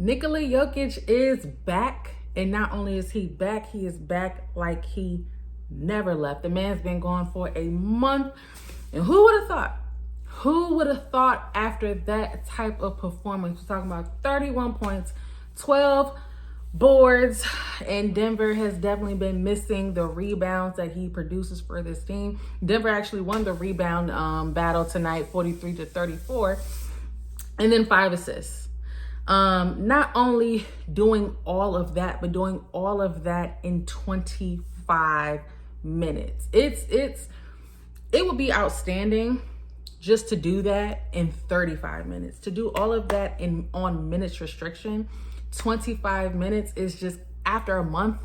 Nikola Jokić is back, and not only is he is back like he never left. The man's been gone for a month, and who would have thought? Who would have thought after that type of performance? We're talking about 31 points, 12 boards, and Denver has definitely been missing the rebounds that he produces for this team. Denver actually won the rebound battle tonight, 43-34, and then 5 assists. Not only doing all of that, but doing all of that in 25 minutes. It would be outstanding just to do that in 35 minutes. To do all of that on minutes restriction, 25 minutes is just, after a month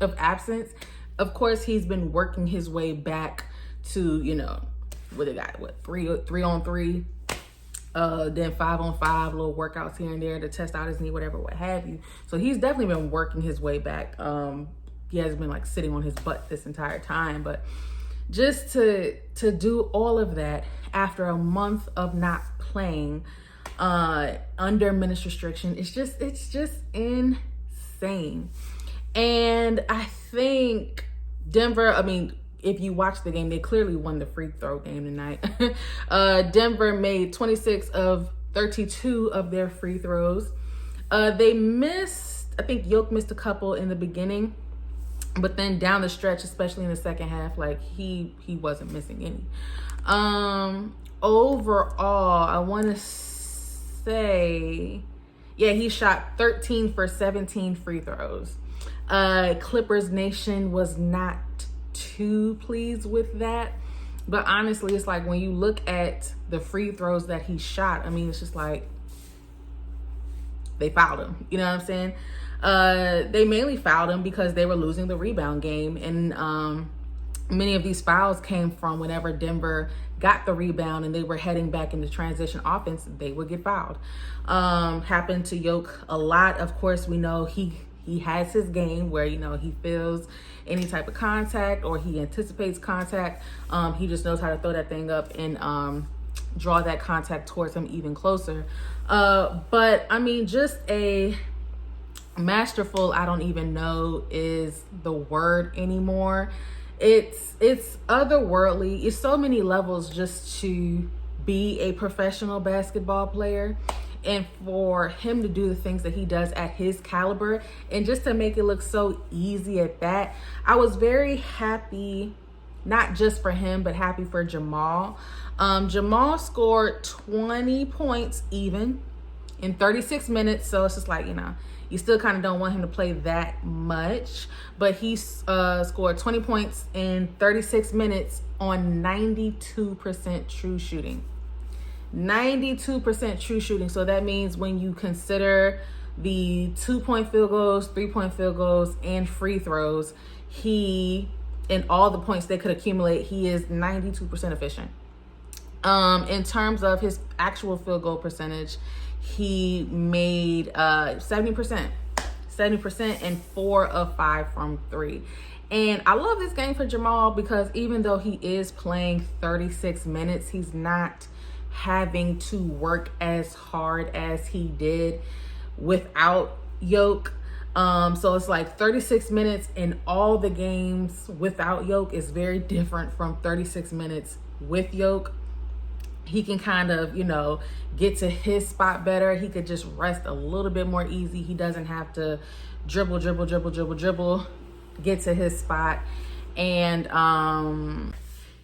of absence. Of course, he's been working his way back to, what they got, three on three, then 5-on-5, little workouts here and there to test out his knee, whatever, what have you. So he's definitely been working his way back. He hasn't been like sitting on his butt this entire time, but just to do all of that after a month of not playing under minutes restriction, it's just insane. And I think Denver, if you watch the game, they clearly won the free throw game tonight. Denver made 26 of 32 of their free throws. They missed, I think Jokić missed a couple in the beginning, but then down the stretch, especially in the second half, like he wasn't missing any. Overall, I want to say, he shot 13 for 17 free throws. Clippers Nation was not too pleased with that, but honestly, it's like when you look at the free throws that he shot, it's just like they fouled him. You know what I'm saying? They mainly fouled him because they were losing the rebound game, and many of these fouls came from whenever Denver got the rebound and they were heading back into transition offense, they would get fouled. Happened to Jokić a lot. Of course, we know he has his game where, he feels any type of contact or he anticipates contact. He just knows how to throw that thing up and draw that contact towards him even closer. But just a masterful, I don't even know is the word anymore. It's otherworldly. It's so many levels just to be a professional basketball player, and for him to do the things that he does at his caliber, and just to make it look so easy at that. I was very happy, not just for him, but happy for Jamal. Jamal scored 20 points even in 36 minutes. So it's just like, you still kind of don't want him to play that much, but he scored 20 points in 36 minutes on 92% true shooting. 92% true shooting. So that means when you consider the 2-point field goals, 3-point field goals, and free throws, in all the points they could accumulate, he is 92% efficient. In terms of his actual field goal percentage, he made 70% and 4 of 5 from 3. And I love this game for Jamal because even though he is playing 36 minutes, he's not having to work as hard as he did without Jokić. So it's like 36 minutes in all the games without Jokić is very different from 36 minutes with Jokić. He can kind of, get to his spot better. He could just rest a little bit more easy. He doesn't have to dribble, get to his spot. And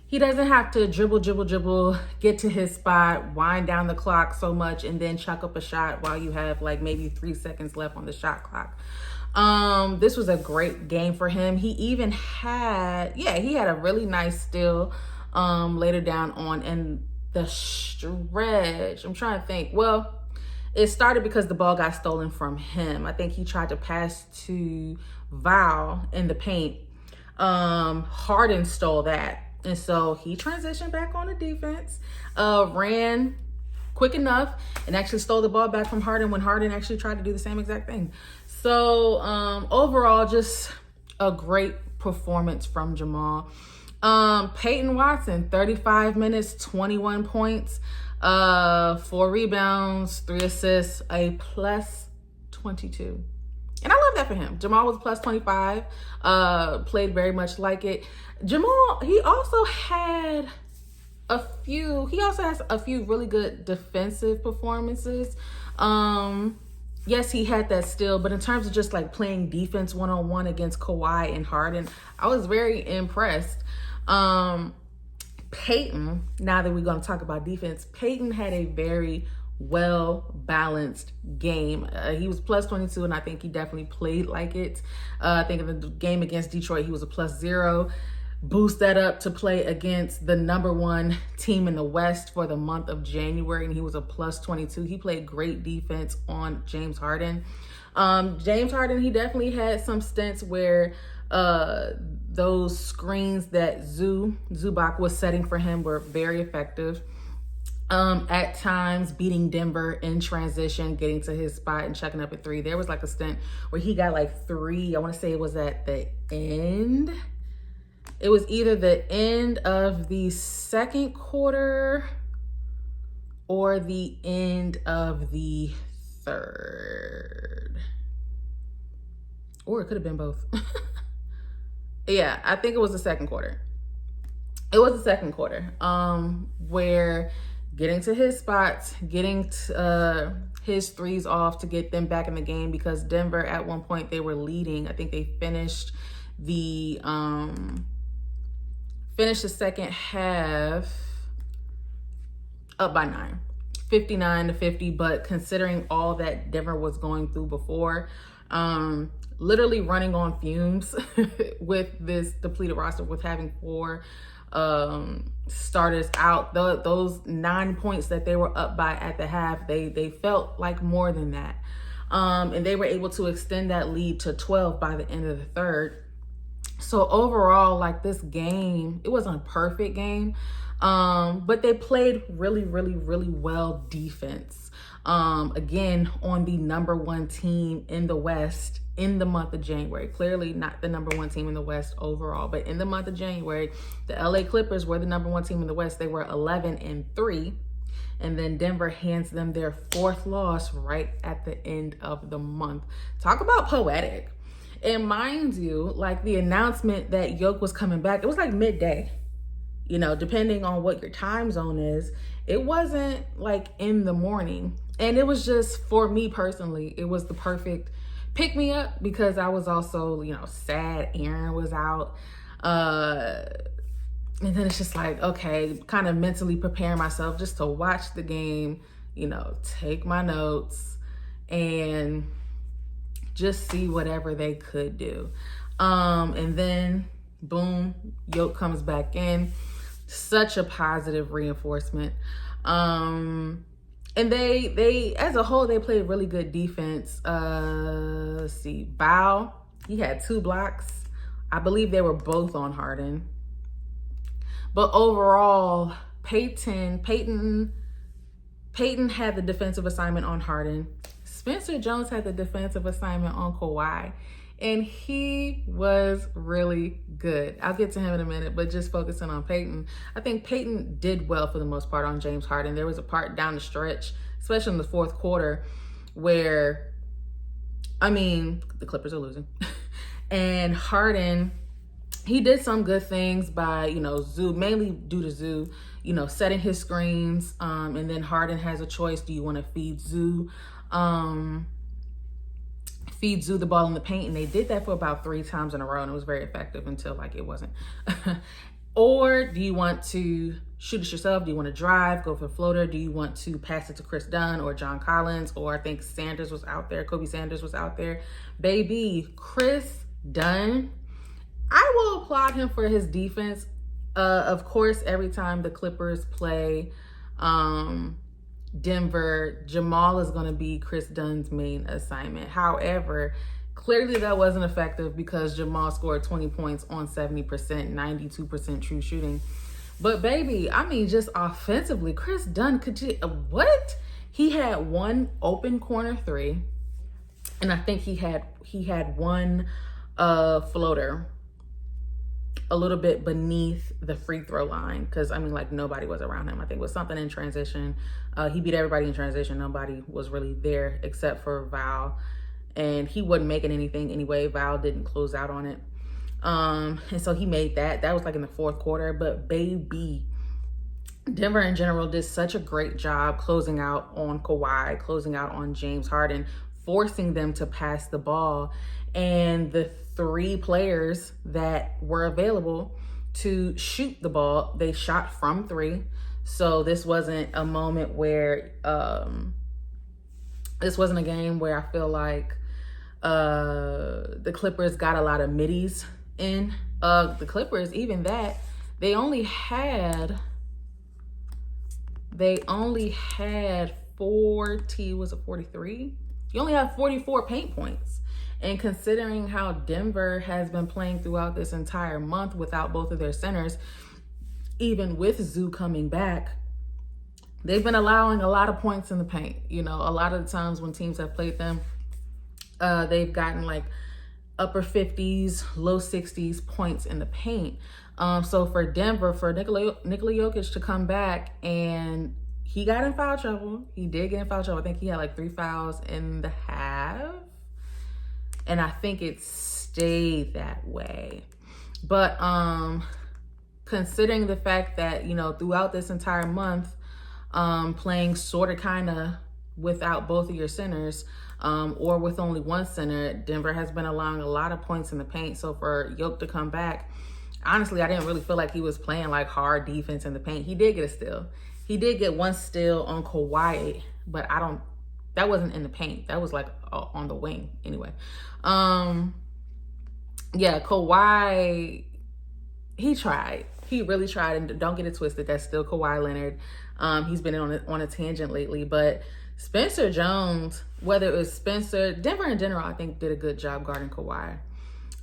he doesn't have to dribble, get to his spot, wind down the clock so much, and then chuck up a shot while you have like maybe 3 seconds left on the shot clock. This was a great game for him. He even had, he had a really nice steal later down on, and the stretch, I'm trying to think. Well, it started because the ball got stolen from him. I think he tried to pass to Val in the paint. Harden stole that. And so he transitioned back on the defense, ran quick enough, and actually stole the ball back from Harden when Harden actually tried to do the same exact thing. So overall, just a great performance from Jamal. Peyton Watson, 35 minutes, 21 points, 4 rebounds, 3 assists, a plus 22. And I love that for him. Jamal was plus 25, played very much like it. Jamal, he also has a few really good defensive performances. Yes, he had that steal, but in terms of just like playing defense one-on-one against Kawhi and Harden, I was very impressed. Peyton, now that we're going to talk about defense, Peyton had a very well-balanced game. He was plus 22, and I think he definitely played like it. I think in the game against Detroit, he was a plus 0. Boost that up to play against the number 1 team in the West for the month of January, and he was a plus 22. He played great defense on James Harden. James Harden, he definitely had some stints where those screens that Zubac was setting for him were very effective. At times beating Denver in transition, getting to his spot and checking up at 3. There was like a stint where he got like 3. I want to say it was at the end. It was either the end of the second quarter or the end of the third. Or it could have been both. Yeah, I think it was the second quarter. It was the second quarter, where getting to his spots, getting his 3s off to get them back in the game, because Denver at one point they were leading. I think they finished the second half up by 9, 59-50. But considering all that Denver was going through before, literally running on fumes with this depleted roster, with having 4 starters out, those 9 points that they were up by at the half, they felt like more than that. And they were able to extend that lead to 12 by the end of the third. So overall, like, this game, it wasn't a perfect game, but they played really, really, really well defense. Again, on the number 1 team in the West in the month of January. Clearly not the number 1 team in the West overall, but in the month of January, the LA Clippers were the number 1 team in the West. They were 11-3. And then Denver hands them their 4th loss right at the end of the month. Talk about poetic. And mind you, like, the announcement that Jokić was coming back, it was like midday. You know, depending on what your time zone is, it wasn't like in the morning. And it was just, for me personally, it was the perfect pick me up, because I was also, you know, sad Aaron was out. And then it's just like, okay, kind of mentally preparing myself just to watch the game, you know, take my notes and just see whatever they could do. And then boom, Jokić comes back in. Such a positive reinforcement. And they as a whole, they played really good defense. Let's see, Bow, he had 2 blocks. I believe they were both on Harden. But overall, Peyton had the defensive assignment on Harden. Spencer Jones had the defensive assignment on Kawhi. And he was really good. I'll get to him in a minute, but just focusing on Peyton. I think Peyton did well for the most part on James Harden. There was a part down the stretch, especially in the 4th quarter, where, I mean, the Clippers are losing. And Harden, he did some good things by, you know, mainly due to Zoo, you know, setting his screens. And then Harden has a choice. Do you want to feed Zoo the ball in the paint? And they did that for about 3 times in a row, and it was very effective until, like, it wasn't. Or do you want to shoot it yourself? Do you want to drive, go for a floater? Do you want to pass it to Chris Dunn or John Collins? Or I think Sanders was out there. Kobe Sanders was out there. Baby, Chris Dunn, I will applaud him for his defense. Of course, every time the Clippers play Denver, Jamal is going to be Chris Dunn's main assignment. However, clearly that wasn't effective, because Jamal scored 20 points on 70%, 92% true shooting. But baby, I mean, just offensively, Chris Dunn, what? He had 1 open corner 3, and I think he had 1 floater a little bit beneath the free throw line, because I mean, like, nobody was around him. I think it was something in transition. He beat everybody in transition. Nobody was really there except for Val and he wasn't making anything anyway. Val didn't close out on it. And so he made that. That was like in the fourth quarter. But baby, Denver in general did such a great job closing out on Kawhi, closing out on James Harden, forcing them to pass the ball. And the three players that were available to shoot the ball, they shot from three. So this wasn't a moment where, this wasn't a game where I feel like the Clippers got a lot of middies in. The Clippers, even that, they only had 43? You only have 44 paint points. And considering how Denver has been playing throughout this entire month without both of their centers, even with Zoo coming back, they've been allowing a lot of points in the paint. You know, a lot of the times when teams have played them, they've gotten like upper 50s, low 60s points in the paint. So for Denver, for Nikola Jokić to come back, and he got in foul trouble. He did get in foul trouble. I think he had like 3 fouls in the half. And I think it stayed that way. But considering the fact that, you know, throughout this entire month, playing sort of kind of without both of your centers, or with only one center, Denver has been allowing a lot of points in the paint. So for Jokić to come back, honestly, I didn't really feel like he was playing like hard defense in the paint. He did get a steal. He did get one steal on Kawhi, but that wasn't in the paint. That was like on the wing anyway. Yeah, Kawhi, he tried. He really tried, and don't get it twisted. That's still Kawhi Leonard. He's been on a tangent lately, but Spencer Jones, whether it was Spencer, Denver in general, I think did a good job guarding Kawhi.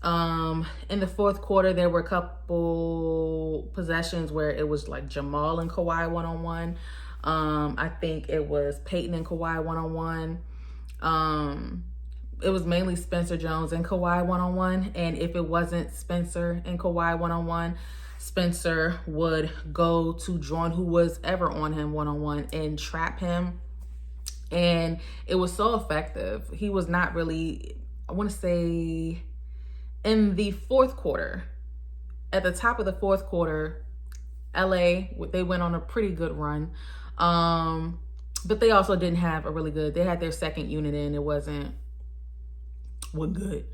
In the fourth quarter, there were a couple possessions where it was like Jamal and Kawhi one-on-one. I think it was Peyton and Kawhi one-on-one. It was mainly Spencer Jones and Kawhi one-on-one. And if it wasn't Spencer and Kawhi one-on-one, Spencer would go to Jordan, who was ever on him one-on-one, and trap him. And it was so effective. He was not really, I want to say, in the fourth quarter, at the top of the fourth quarter, LA, they went on a pretty good run. But they also didn't have a really good, they had their second unit in. It wasn't good.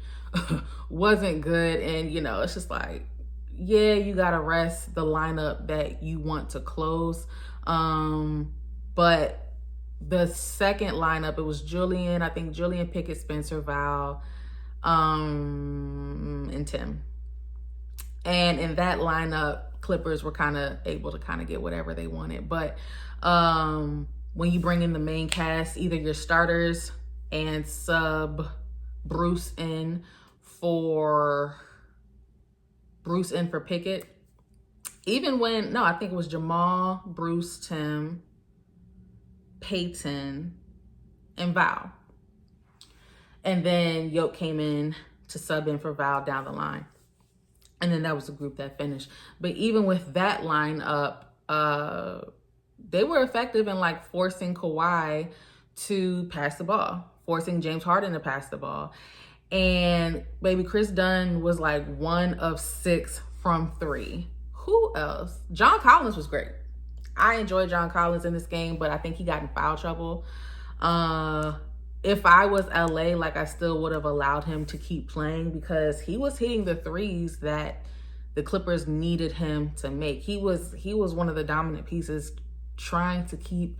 Wasn't good. And, you know, it's just like, yeah, you got to rest the lineup that you want to close. But the second lineup, it was Julian, I think Julian Pickett, Spencer, Val, and Tim. And in that lineup, Clippers were kind of able to kind of get whatever they wanted. But when you bring in the main cast, either your starters and sub Bruce in for Pickett, even when, no, I think it was Jamal, Bruce, Tim, Peyton, and Val. And then Jokić came in to sub in for Val down the line. And then that was the group that finished. But even with that lineup, they were effective in like forcing Kawhi to pass the ball, forcing James Harden to pass the ball. And baby, Chris Dunn was like 1 of 6 from 3. Who else? John Collins was great. I enjoyed John Collins in this game, but I think he got in foul trouble. If I was LA, like, I still would have allowed him to keep playing because he was hitting the threes that the Clippers needed him to make. He was one of the dominant pieces trying to keep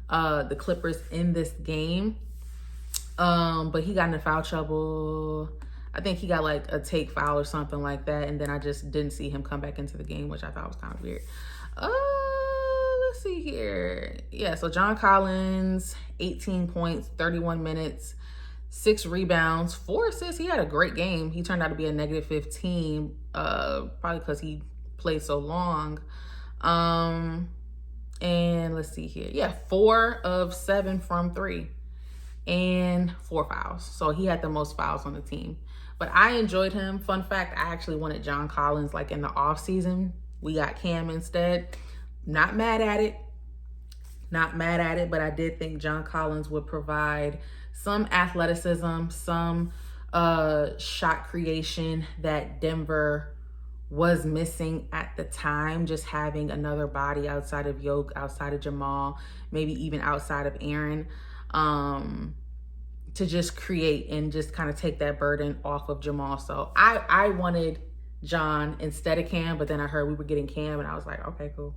the Clippers in this game. But he got into foul trouble. I think he got like a take foul or something like that. And then I just didn't see him come back into the game, which I thought was kind of weird. Let's see here. Yeah, so John Collins, 18 points, 31 minutes, 6 rebounds, 4 assists. He had a great game. He turned out to be a negative 15, probably because he played so long. And let's see here. Yeah, 4 of 7 from 3 and 4 fouls. So he had the most fouls on the team. But I enjoyed him. Fun fact, I actually wanted John Collins like in the off season. We got Cam instead. Not mad at it, but I did think John Collins would provide some athleticism, some shot creation that Denver was missing at the time, just having another body outside of Jokić, outside of Jamal, maybe even outside of Aaron, to just create and just kind of take that burden off of Jamal. So I wanted John instead of Cam, but then I heard we were getting Cam and I was like, okay, cool.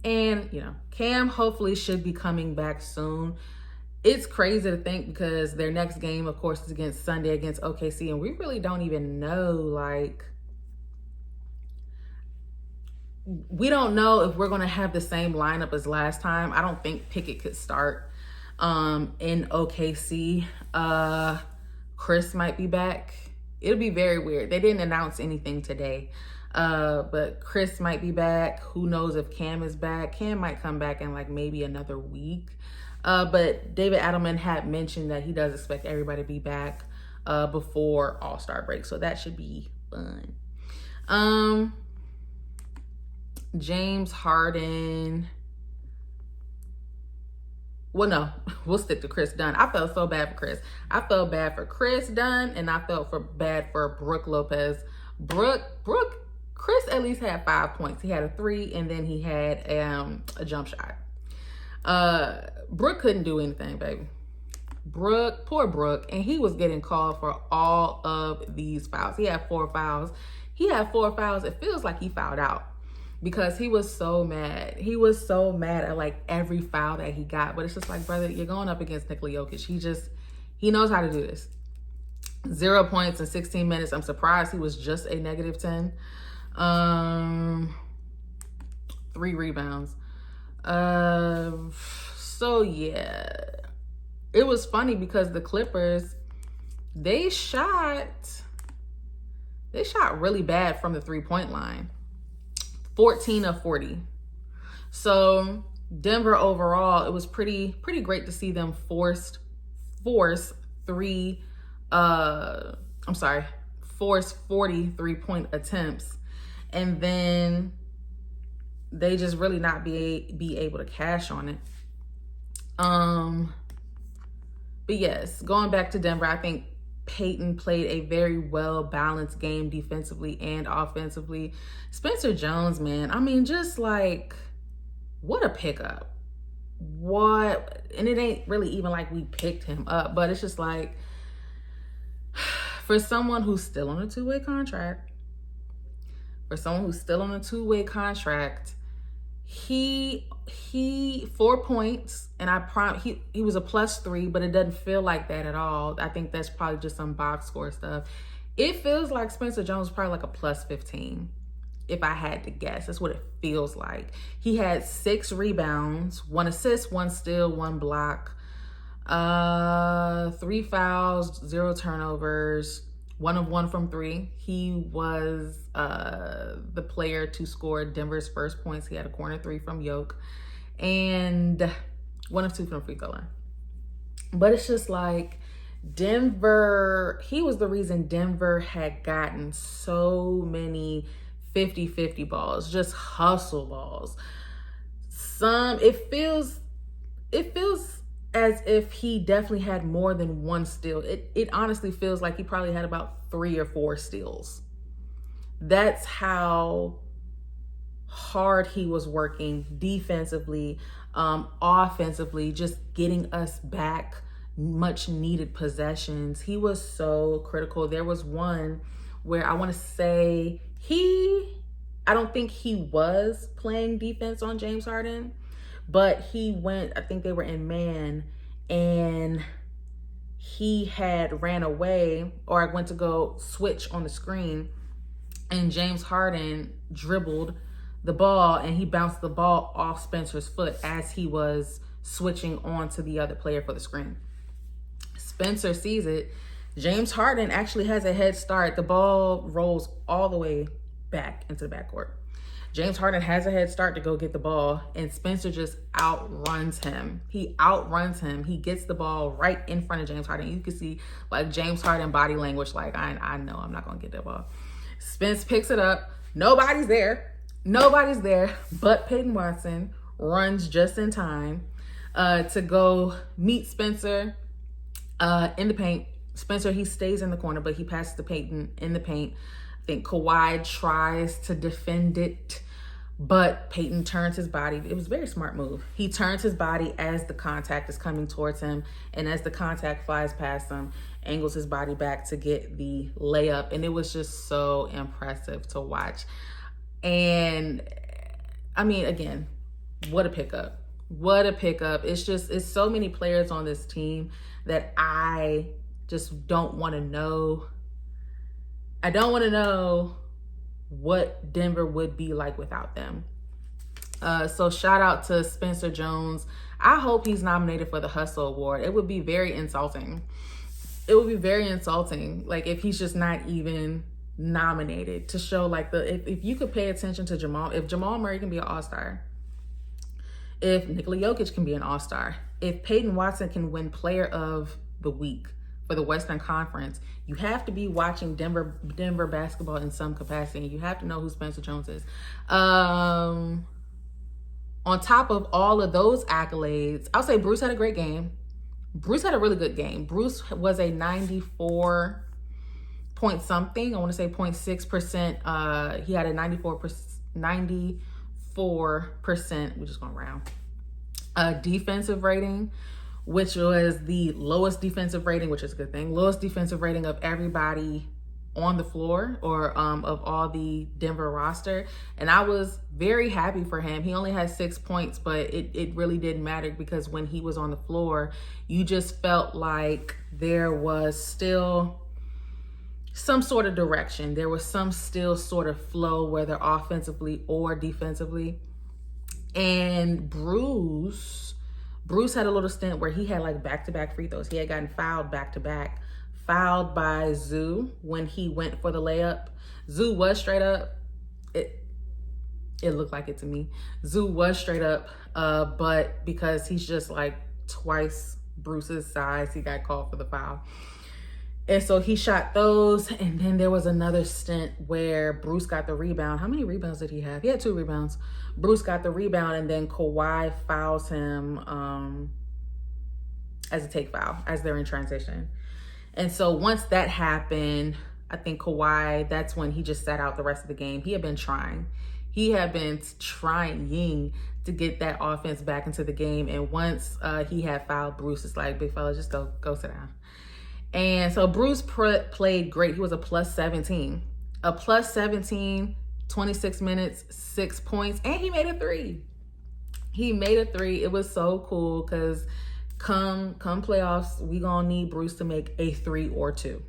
And, you know, Cam hopefully should be coming back soon. It's crazy to think because their next game, of course, is against Sunday against OKC, and we really don't even know, like, we don't know if we're going to have the same lineup as last time. I don't think Pickett could start in OKC. Chris might be back. It'll be very weird. They didn't announce anything today. But Chris might be back. Who knows if Cam is back? Cam might come back in like maybe another week. But David Adelman had mentioned that he does expect everybody to be back before All-Star break. So that should be fun. James Harden. Well, no, we'll stick to Chris Dunn. I felt so bad for Chris. I felt bad for Chris Dunn, and I felt bad for Brook Lopez. Chris at least had 5 points. He had a 3, and then he had a jump shot. Brook couldn't do anything, baby. Poor Brook, and he was getting called for all of these fouls. He had 4 fouls. It feels like he fouled out because he was so mad. He was so mad at like every foul that he got. But it's just like, brother, you're going up against Nikola Jokić. He knows how to do this. 0 points in 16 minutes. I'm surprised he was just a -10. 3 rebounds. So yeah, it was funny because the Clippers, they shot really bad from the 3-point line. 14 of 40. So Denver overall, it was pretty great to see them force 40 3-point attempts, and then they just really not be able to cash on it. But yes, going back to Denver, I think Peyton played a very well-balanced game defensively and offensively. Spencer Jones, man, I mean, just like, what a pickup. And it ain't really even like we picked him up, but it's just like, for someone who's still on a two-way contract, he 4 points, and he was a +3, but it doesn't feel like that at all. I think that's probably just some box score stuff. It feels like Spencer Jones was probably like a +15, if I had to guess. That's what it feels like. He had 6 rebounds, 1 assist, 1 steal, 1 block, 3 fouls, 0 turnovers, 1 of 1 from 3. He was the player to score Denver's first points. He had a corner 3 from Jokić and 1 of 2 from free throw line. But it's just like Denver, he was the reason Denver had gotten so many 50-50 balls, just hustle balls. It feels as if he definitely had more than 1 steal. It honestly feels like he probably had about 3 or 4 steals. That's how hard he was working defensively, offensively, just getting us back much needed possessions. He was so critical. There was one where I want to say I don't think he was playing defense on James Harden, but he went, I think they were in man, and he had ran away, or I went to go switch on the screen, and James Harden dribbled the ball, and he bounced the ball off Spencer's foot as he was switching on to the other player for the screen. Spencer sees it. James Harden actually has a head start. The ball rolls all the way back into the backcourt. James Harden has a head start to go get the ball, and Spencer just outruns him. He gets the ball right in front of James Harden. You can see like James Harden body language, like, I know I'm not going to get that ball. Spence picks it up. Nobody's there, but Peyton Watson runs just in time to go meet Spencer. in the paint. Spencer, he stays in the corner, but he passes to Peyton in the paint. I think Kawhi tries to defend it, but Peyton turns his body. It was a very smart move. He turns his body as the contact is coming towards him, and as the contact flies past him, angles his body back to get the layup. And it was just so impressive to watch. And I mean, again, what a pickup. What a pickup. It's so many players on this team that I just don't want to know. I don't want to know what Denver would be like without them. So shout out to Spencer Jones. I hope he's nominated for the Hustle Award. It would be very insulting. It would be very insulting, like, if he's just not even nominated, to show like if you could pay attention to Jamal, if Jamal Murray can be an all-star, if Nikola Jokić can be an all-star, if Peyton Watson can win Player of the Week for the Western Conference, you have to be watching Denver basketball in some capacity. You have to know who Spencer Jones is. On top of all of those accolades, I'll say Bruce had a great game. Bruce had a really good game. Bruce was a 94 point something. I want to say 0.6%. He had a 94%, we're just going to round, defensive rating, which was the lowest defensive rating, which is a good thing. Lowest defensive rating of everybody on the floor, or of all the Denver roster. And I was very happy for him. He only had 6 points, but it really didn't matter, because when he was on the floor, you just felt like there was still some sort of direction. There was some still sort of flow, whether offensively or defensively. And Bruce had a little stint where he had like back-to-back free throws. He had gotten fouled back-to-back. Fouled by Zoo when he went for the layup. Zoo was straight up. It looked like it to me. Zoo was straight up, but because he's just like twice Bruce's size, he got called for the foul. And so he shot those, and then there was another stint where Bruce got the rebound. How many rebounds did he have? He had 2 rebounds. Bruce got the rebound, and then Kawhi fouls him as a take foul, as they're in transition. And so once that happened, I think Kawhi, that's when he just sat out the rest of the game. He had been trying. He had been trying to get that offense back into the game. And once he had fouled, Bruce is like, big fella, just go sit down. And so Bruce played great. He was a plus 17. A plus 17, 26 minutes, 6 points, and he made a 3. He made a 3. It was so cool, because come playoffs, we gonna need Bruce to make a 3 or 2.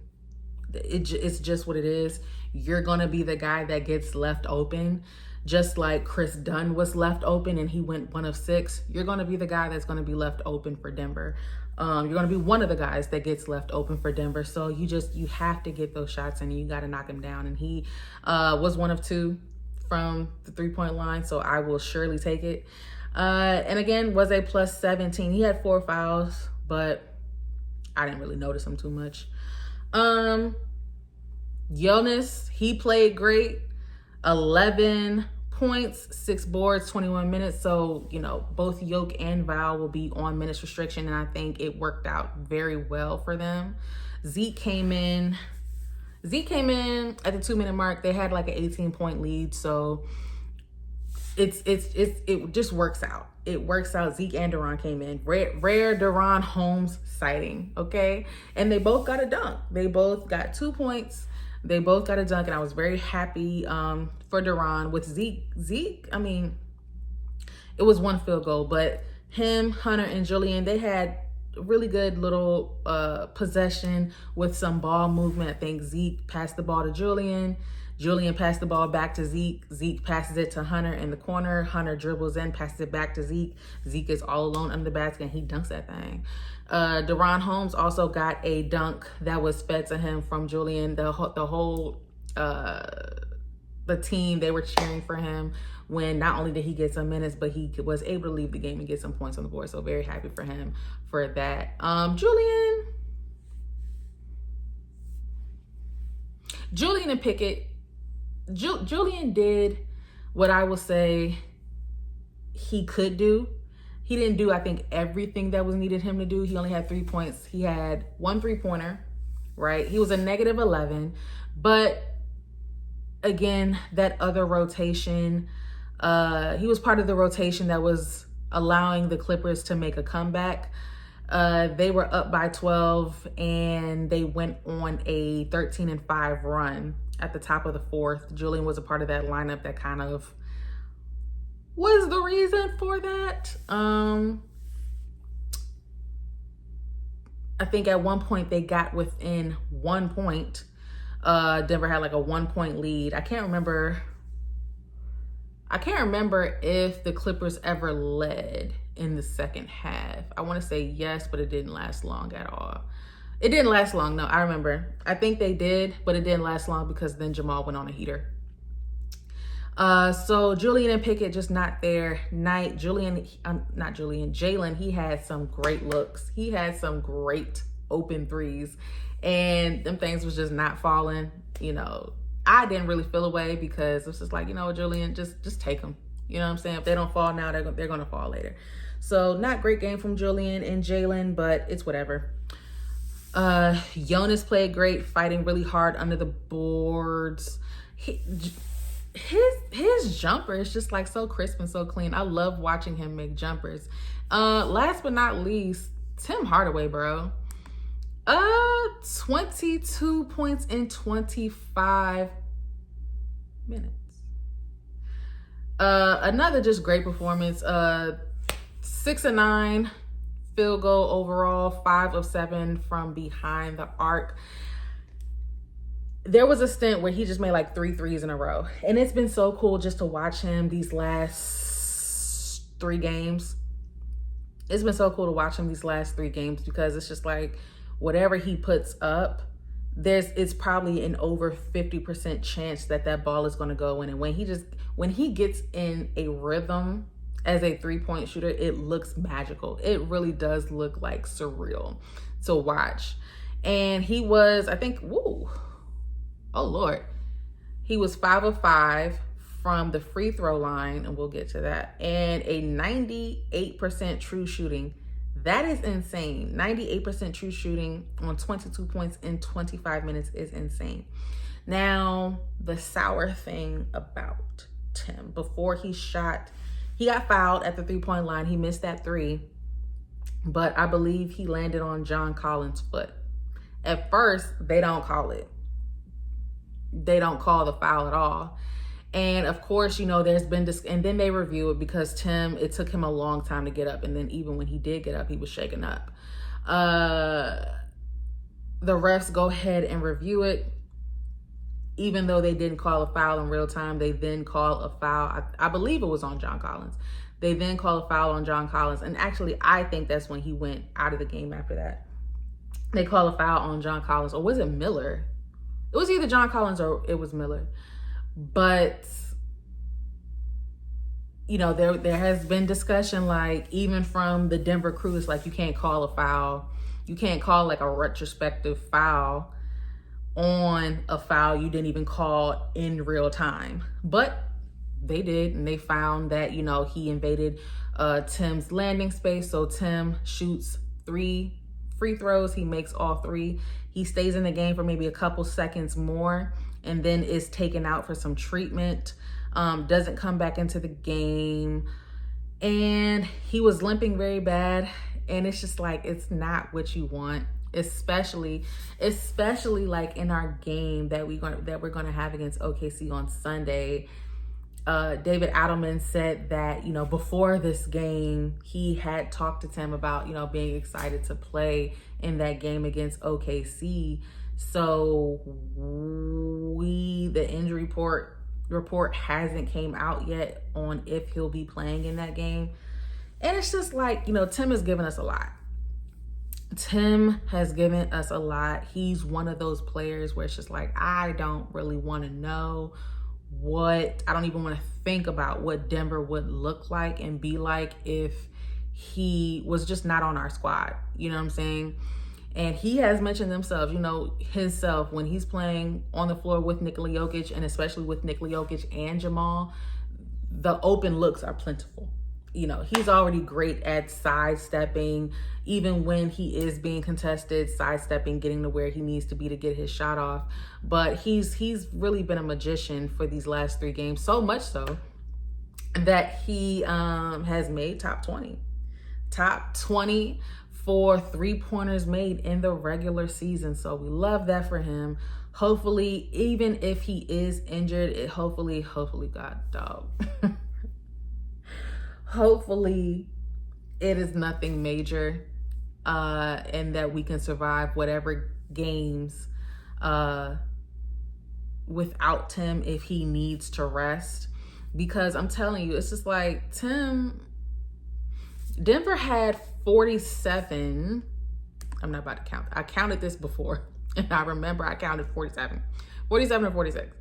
It's just what it is. You're gonna be the guy that gets left open, just like Chris Dunn was left open and he went 1 of 6. You're gonna be the guy that's gonna be left open for Denver. You're gonna be one of the guys that gets left open for Denver. So you have to get those shots and you got to knock him down. And he was 1 of 2 from the 3-point line, so I will surely take it. And again, was a plus 17. He had 4 fouls, but I didn't really notice him too much. Jonas, he played great. 11 points, 6 boards, 21 minutes. So, both Yoke and Val will be on minutes restriction, and I think it worked out very well for them. Zeke came in at the 2-minute mark. They had like an 18-point lead, so it just works out. It works out. Zeke and Deron came in. Rare Deron Holmes sighting, okay? And they both got a dunk. They both got 2 points. They both got a dunk, and I was very happy for Deron. With Zeke, I mean, it was 1 field goal, but him, Hunter, and Julian, they had really good little possession with some ball movement. I think Zeke passed the ball to Julian. Julian passed the ball back to Zeke. Zeke passes it to Hunter in the corner. Hunter dribbles in, passes it back to Zeke. Zeke is all alone under the basket, and he dunks that thing. Deron Holmes also got a dunk that was fed to him from Julian. The whole the team, they were cheering for him when not only did he get some minutes, but he was able to leave the game and get some points on the board. So very happy for him for that. Julian and Pickett. Julian did what I will say he could do. he didn't do, I think, everything that was needed him to do. He only had 3 points. He had 1 3-pointer, right? He was a -11, but again, that other rotation, he was part of the rotation that was allowing the Clippers to make a comeback. They were up by 12 and they went on a 13-5 run at the top of the fourth. Julian was a part of that lineup that kind of was the reason for that. I think at one point they got within 1 point. Denver had like a 1-point lead. I can't remember if the Clippers ever led in the second half. I want to say yes, but it didn't last long at all. It didn't last long. No, I remember. I think they did, but it didn't last long because then Jamal went on a heater. So Julian and Pickett just not their night. Jalen, he had some great looks. He had some great open threes, and them things was just not falling. You know, I didn't really feel away because it's just like, you know, Julian, just take them. You know what I'm saying? If they don't fall now, they're going to fall later. So not great game from Julian and Jalen, but it's whatever. Jonas played great, fighting really hard under the boards. His jumper is just like so crisp and so clean. I love watching him make jumpers. Last but not least, Tim Hardaway, bro. 22 points in 25 minutes. Another just great performance. 6 of 9 field goal overall, 5 of 7 from behind the arc. There was a stint where he just made like 3 threes in a row. And it's been so cool just to watch him these last 3 games. It's been so cool to watch him these last 3 games because it's just like whatever he puts up, it's probably an over 50% chance that ball is going to go in. And when he gets in a rhythm as a 3-point shooter, it looks magical. It really does look like surreal to watch. And he was, I think, oh Lord, he was 5 of 5 from the free throw line, and we'll get to that, and a 98% true shooting. That is insane. 98% true shooting on 22 points in 25 minutes is insane. Now, the sour thing about Tim, before he got fouled at the 3-point line. He missed that 3, but I believe he landed on John Collins' foot. At first, they don't call it. They don't call the foul at all. And of course, you know, there's been this, and then they review it because Tim, it took him a long time to get up. And then even when he did get up, he was shaken up. The refs go ahead and review it. Even though they didn't call a foul in real time, they then call a foul. I believe it was on John Collins. They then call a foul on John Collins. And actually, I think that's when he went out of the game after that. They call a foul on John Collins. Or was it Miller? It was either John Collins or it was Miller. But, you know, there has been discussion, like, even from the Denver crew, it's like you can't call a foul. You can't call like a retrospective foul on a foul you didn't even call in real time. But they did, and they found that, you know, he invaded Tim's landing space. So Tim shoots 3 free throws. He makes all 3. He stays in the game for maybe a couple seconds more and then is taken out for some treatment. Doesn't come back into the game. And he was limping very bad. And it's just like, it's not what you want. Especially like in our game that we're going to have against OKC on Sunday. David Adelman said that, you know, before this game, he had talked to Tim about, you know, being excited to play in that game against OKC. So the injury report hasn't came out yet on if he'll be playing in that game. And it's just like, you know, Tim has given us a lot. Tim has given us a lot. He's one of those players where it's just like, I don't really want to know I don't even want to think about what Denver would look like and be like if he was just not on our squad. You know what I'm saying? And he has mentioned himself, when he's playing on the floor with Nikola Jokić, and especially with Nikola Jokić and Jamal, the open looks are plentiful. you know, he's already great at sidestepping, even when he is being contested, sidestepping, getting to where he needs to be to get his shot off. But he's really been a magician for these last 3 games, so much so that he has made top 20 for 3-pointers made in the regular season. So we love that for him. Hopefully, even if he is injured, hopefully God, dog. Hopefully it is nothing major, and that we can survive whatever games without Tim if he needs to rest. Because I'm telling you, it's just like Denver had 47. I'm not about to count. I counted this before, and I remember I counted 47 or 46.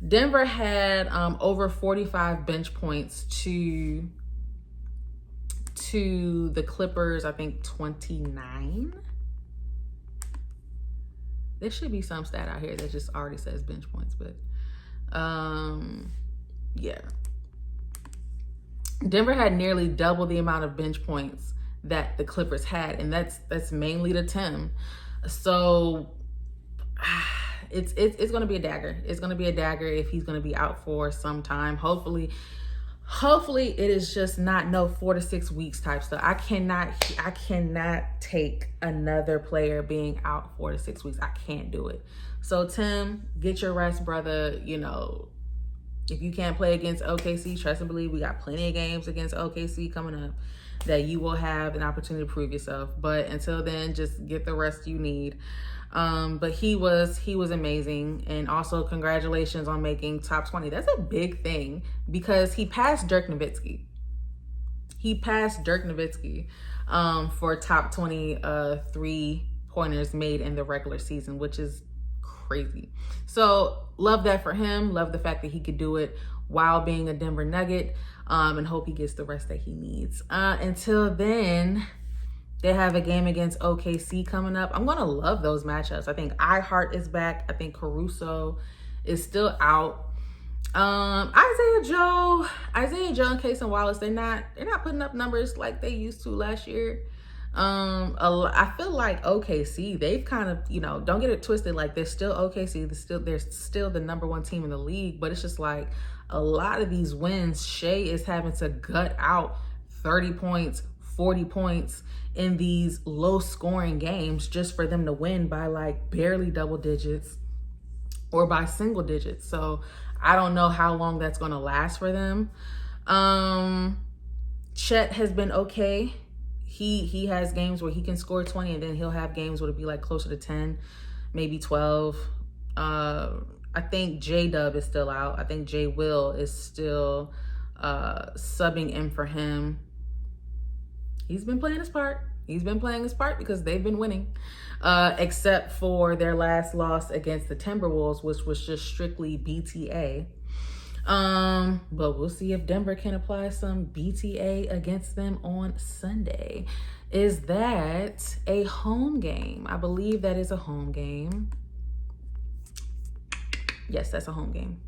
Denver had over 45 bench points to the Clippers, I think 29. There should be some stat out here that just already says bench points, but yeah. Denver had nearly double the amount of bench points that the Clippers had, and that's mainly to Tim. So it's going to be a dagger. It's going to be a dagger if he's going to be out for some time. Hopefully it is just not no 4 to 6 weeks type stuff. I cannot take another player being out 4 to 6 weeks. I can't do it. So Tim, get your rest, brother. You know, if you can't play against OKC, trust and believe we got plenty of games against OKC coming up that you will have an opportunity to prove yourself. But until then, just get the rest you need. But he was amazing. And also congratulations on making top 20. That's a big thing because he passed Dirk Nowitzki. For top 20 3-pointers made in the regular season, which is crazy. So love that for him. Love the fact that he could do it while being a Denver Nugget, and hope he gets the rest that he needs. Until then, they have a game against OKC coming up. I'm going to love those matchups. I think iHeart is back. I think Caruso is still out. Isaiah Joe and Cason Wallace, they're not putting up numbers like they used to last year. I feel like OKC, they've kind of, you know, don't get it twisted, like they're still OKC, they're still the number 1 team in the league, but it's just like a lot of these wins, Shea is having to gut out 30 points, 40 points in these low scoring games just for them to win by like barely double digits or by single digits. So I don't know how long that's going to last for them. Chet has been okay. He has games where he can score 20, and then he'll have games where it'll be like closer to 10, maybe 12. I think J-Dub is still out. I think J Will is still subbing in for him. He's been playing his part. Because they've been winning, except for their last loss against the Timberwolves, which was just strictly BTA. But we'll see if Denver can apply some BTA against them on Sunday. Is that a home game? I believe that is a home game. Yes, that's a home game.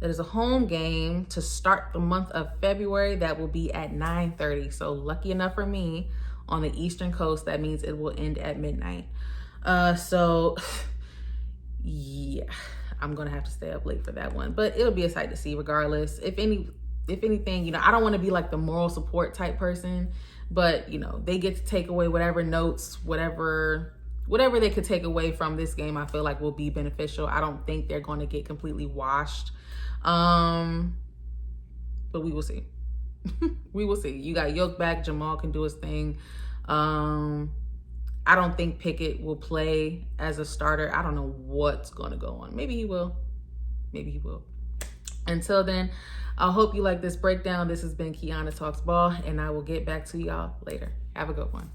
That is a home game to start the month of February. That will be at 9:30. So lucky enough for me, on the Eastern Coast, that means it will end at midnight. So yeah, I'm gonna have to stay up late for that one, but it'll be a sight to see regardless. If anything, you know, I don't want to be like the moral support type person, but you know, they get to take away whatever notes, whatever they could take away from this game, I feel like will be beneficial. I don't think they're going to get completely washed. But we will see. We will see. You got Jokić back. Jamal can do his thing. I don't think Pickett will play as a starter. I don't know what's going to go on. Maybe he will. Until then, I hope you like this breakdown. This has been Kiana Talks Ball, and I will get back to y'all later. Have a good one.